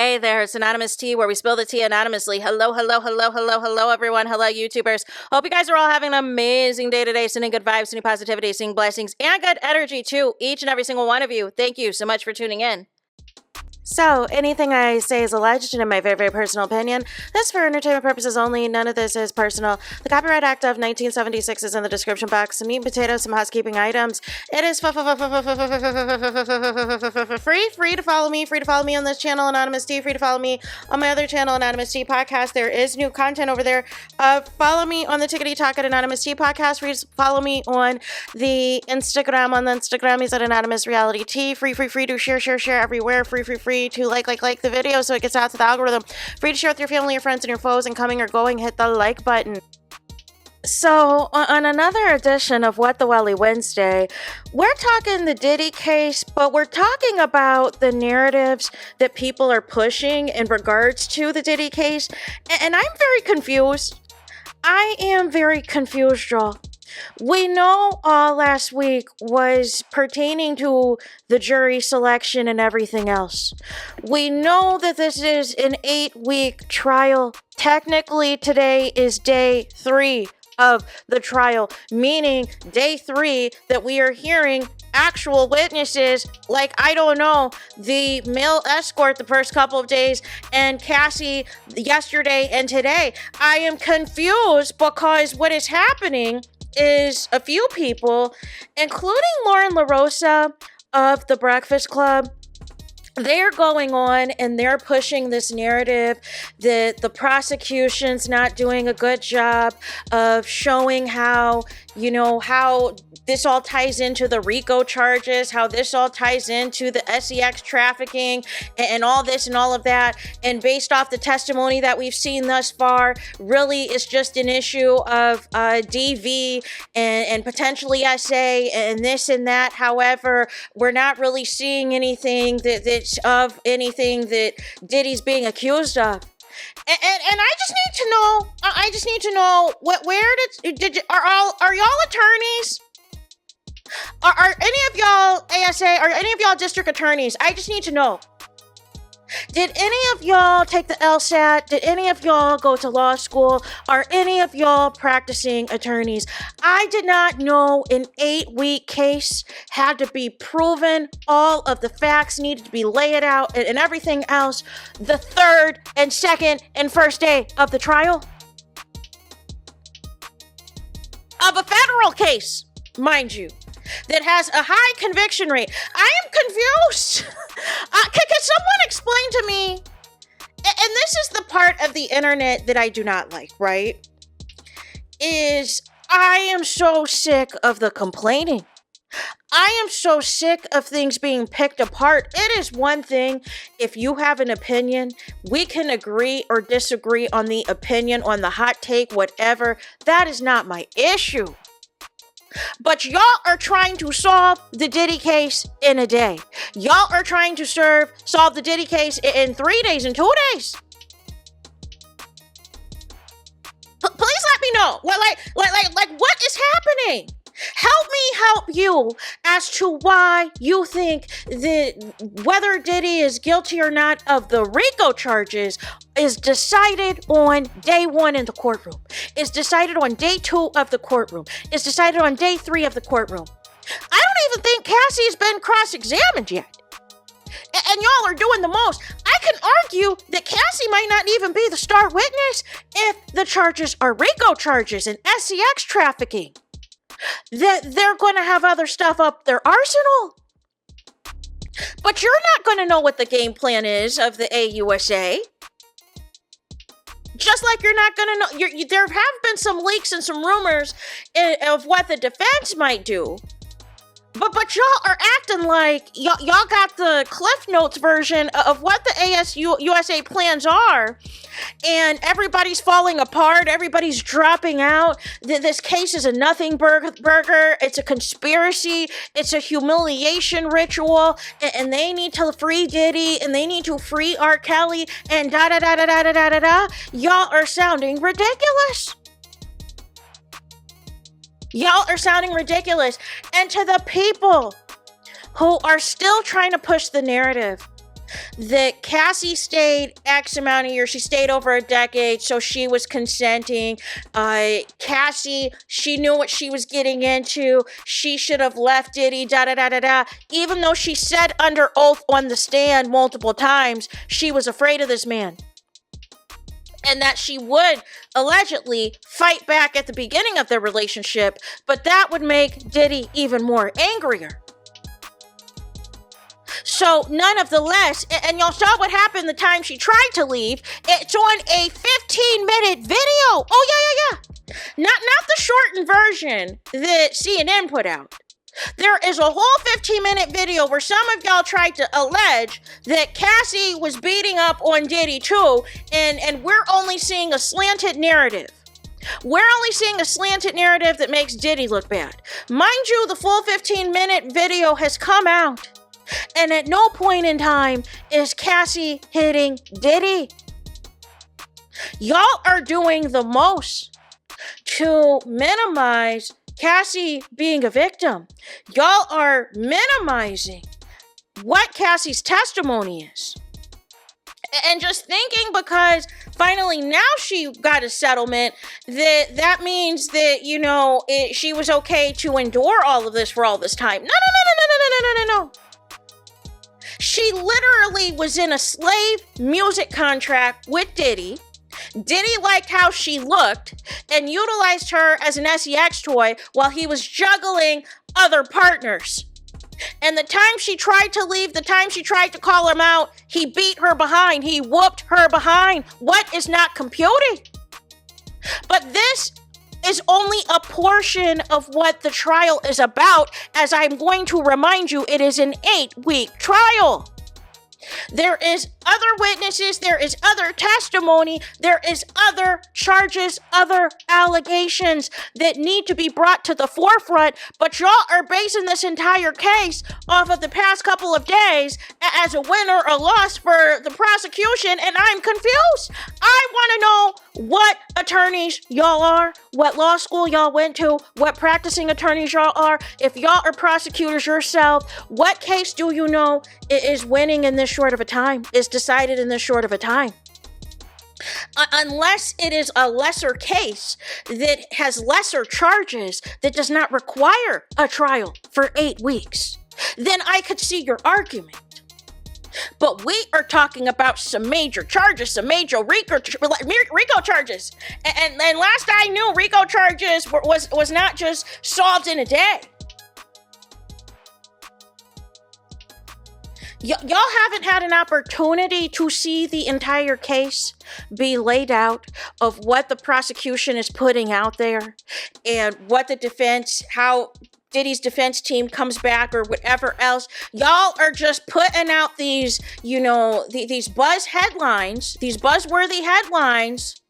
Hey there, it's Anonymous Tea, where we spill the tea anonymously. Hello, everyone. Hello, YouTubers. Hope you guys are all having an amazing day today, sending good vibes, sending positivity, sending blessings, and good energy to each and every single one of you. Thank you so much for tuning in. So, anything I say is alleged and in my very, very personal opinion. This is for entertainment purposes only. None of this is personal. The Copyright Act of 1976 is in the description box. Some meat and potatoes, some housekeeping items. It is free to follow me. Free to follow me on this channel, Anonymous Tea. Free to follow me on my other channel, Anonymous Tea Podcast. There is new content over there. Follow me on the Tickety Talk at Anonymous Tea Podcast. Free to follow me on the Instagram. On the Instagram, he's at Anonymous Reality Tea. Free to share everywhere. Free to like the video so it gets out to the algorithm. Free to share with your family, your friends, and your foes, and coming or going, hit the like button. So, on another edition of What the Welly Wednesday, we're talking the Diddy case, but we're talking about the narratives that people are pushing in regards to the Diddy case, and I'm very confused. I am very confused, y'all. We know all last week was pertaining to the jury selection and everything else. We know that this is an 8-week trial. Technically, today is day 3 of the trial, meaning day 3 that we are hearing actual witnesses like, I don't know, the male escort the first couple of days and Cassie yesterday and today. I am confused because what is happening is a few people, including Lauren LaRosa of The Breakfast Club, they're going on and they're pushing this narrative that the prosecution's not doing a good job of showing how this all ties into the RICO charges, how this all ties into the sex trafficking and all this and all of that. And based off the testimony that we've seen thus far, really it's just an issue of DV and potentially SA and this and that. However, we're not really seeing anything that's of anything that Diddy's being accused of. And I just need to know where did are y'all attorneys? Are any of y'all ASA? Are any of y'all district attorneys? I just need to know. Did any of y'all take the LSAT? Did any of y'all go to law school? Are any of y'all practicing attorneys? I did not know an 8-week case had to be proven. All of the facts needed to be laid out and everything else the third and second and first day of the trial of a federal case, mind you, that has a high conviction rate. I am confused. Can someone explain to me, and this is the part of the internet that I do not like, right? Is I am so sick of the complaining. I am so sick of things being picked apart. It is one thing if you have an opinion, we can agree or disagree on the opinion, on the hot take, whatever. That is not my issue. But y'all are trying to solve the Diddy case in a day. Y'all are trying to solve the Diddy case in 3 days, in 2 days. Please let me know. What is happening? Help me help you as to why you think that whether Diddy is guilty or not of the RICO charges is decided on day 1 in the courtroom. Is decided on day 2 of the courtroom. Is decided on day 3 of the courtroom. I don't even think Cassie's been cross-examined yet. And y'all are doing the most. I can argue that Cassie might not even be the star witness if the charges are RICO charges and sex trafficking. That they're going to have other stuff up their arsenal. But you're not going to know what the game plan is of the AUSA. Just like you're not going to know. There have been some leaks and some rumors of what the defense might do. But y'all are acting like y'all got the Cliff Notes version of what the ASUSA plans are, and everybody's falling apart, everybody's dropping out. This case is a nothing burger, it's a conspiracy, it's a humiliation ritual, and they need to free Diddy, and they need to free R. Kelly, and da-da-da-da-da-da-da-da. Y'all are sounding ridiculous. Y'all are sounding ridiculous. And to the people who are still trying to push the narrative that Cassie stayed X amount of years. She stayed over a decade, so she was consenting. Cassie, she knew what she was getting into. She should have left Diddy, da-da-da-da-da. Even though she said under oath on the stand multiple times, she was afraid of this man. And that she would allegedly fight back at the beginning of their relationship, but that would make Diddy even more angrier. So none of the less, and y'all saw what happened the time she tried to leave. It's on a 15-minute video. Oh, yeah. Not the shortened version that CNN put out. There is a whole 15-minute video where some of y'all tried to allege that Cassie was beating up on Diddy too, and we're only seeing a slanted narrative. We're only seeing a slanted narrative that makes Diddy look bad. Mind you, the full 15-minute video has come out, and at no point in time is Cassie hitting Diddy. Y'all are doing the most to minimize Cassie being a victim. Y'all are minimizing what Cassie's testimony is. And just thinking because finally now she got a settlement, that means that, she was okay to endure all of this for all this time. No. She literally was in a slave music contract with Diddy. Diddy liked how she looked and utilized her as an sex toy while he was juggling other partners. And the time she tried to leave, the time she tried to call him out, he beat her behind. He whooped her behind. What is not computing? But this is only a portion of what the trial is about. As I'm going to remind you, it is an 8-week trial. There is other witnesses, there is other testimony, there is other charges, other allegations that need to be brought to the forefront, but y'all are basing this entire case off of the past couple of days as a win or a loss for the prosecution, and I'm confused. I want to know what attorneys y'all are, what law school y'all went to, what practicing attorneys y'all are. If y'all are prosecutors yourself, what case do you know is winning in this short of a time, is decided in this short of a time? Unless it is a lesser case that has lesser charges that does not require a trial for 8 weeks, then I could see your argument. But we are talking about some major charges, some major RICO charges. And last I knew, RICO charges was not just solved in a day. Y'all haven't had an opportunity to see the entire case be laid out of what the prosecution is putting out there and what the defense, how Diddy's defense team comes back or whatever else. Y'all are just putting out these, these buzzworthy headlines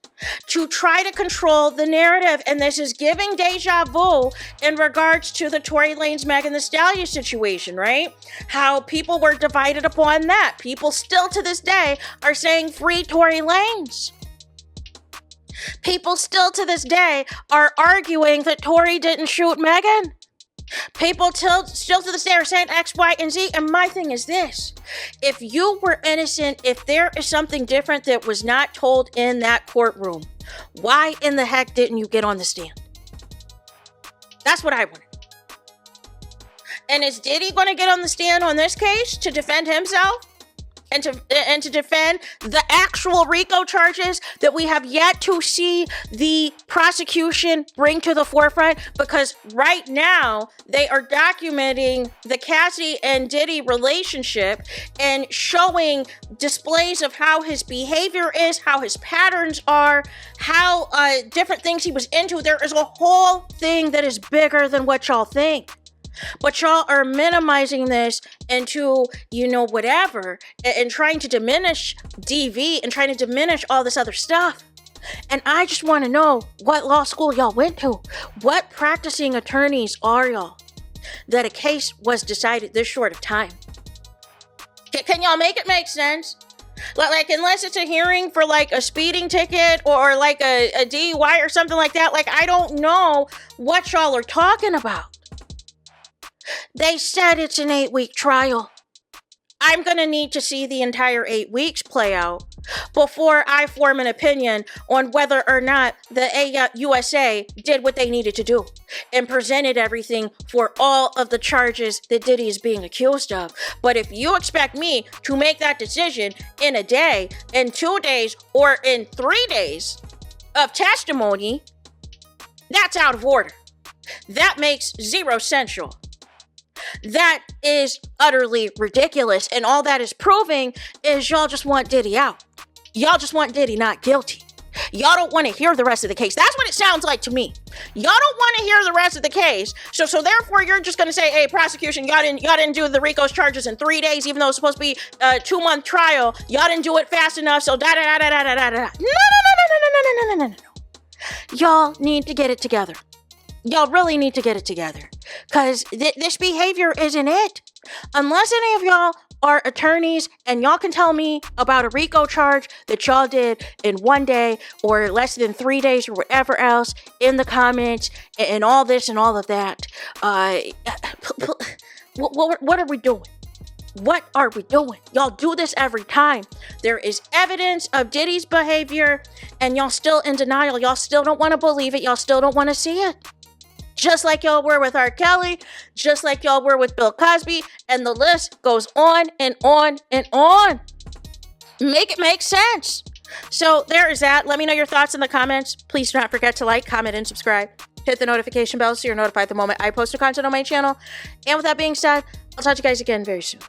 to try to control the narrative. And this is giving deja vu in regards to the Tory Lanez, Megan Thee Stallion situation, right? How people were divided upon that. People still to this day are saying free Tory Lanez. People still to this day are arguing that Tory didn't shoot Megan. People still to this day are saying X, Y, and Z. And my thing is this. If you were innocent, if there is something different that was not told in that courtroom, why in the heck didn't you get on the stand? That's what I want. And is Diddy going to get on the stand on this case to defend himself? And to defend the actual RICO charges that we have yet to see the prosecution bring to the forefront? Because right now they are documenting the Cassie and Diddy relationship and showing displays of how his behavior is, how his patterns are, how different things he was into. There is a whole thing that is bigger than what y'all think. But y'all are minimizing this into, whatever, and trying to diminish DV and trying to diminish all this other stuff. And I just want to know what law school y'all went to. What practicing attorneys are y'all that a case was decided this short of time? Can y'all make it make sense? Like, unless it's a hearing for like a speeding ticket or like a DUI or something like that, like I don't know what y'all are talking about. They said it's an 8-week trial. I'm going to need to see the entire 8 weeks play out before I form an opinion on whether or not the USA did what they needed to do and presented everything for all of the charges that Diddy is being accused of. But if you expect me to make that decision in a day, in 2 days, or in 3 days of testimony, that's out of order. That makes zero sense. That is utterly ridiculous. And all that is proving is y'all just want Diddy out. Y'all just want Diddy not guilty. Y'all don't want to hear the rest of the case. That's what it sounds like to me. Y'all don't want to hear the rest of the case. So therefore you're just going to say, hey, prosecution, y'all didn't do the RICO's charges in 3 days, even though it's supposed to be a 2-month trial. Y'all didn't do it fast enough. So da da da da da da da. No. Y'all need to get it together. Y'all really need to get it together. Because this behavior isn't it. Unless any of y'all are attorneys and y'all can tell me about a RICO charge that y'all did in 1 day or less than 3 days or whatever else in the comments and all this and all of that. What are we doing? What are we doing? Y'all do this every time. There is evidence of Diddy's behavior and y'all still in denial. Y'all still don't want to believe it. Y'all still don't want to see it. Just like y'all were with R. Kelly, just like y'all were with Bill Cosby, and the list goes on and on and on. Make it make sense. So there is that. Let me know your thoughts in the comments. Please do not forget to like, comment, and subscribe. Hit the notification bell so you're notified the moment I post new content on my channel. And with that being said, I'll talk to you guys again very soon.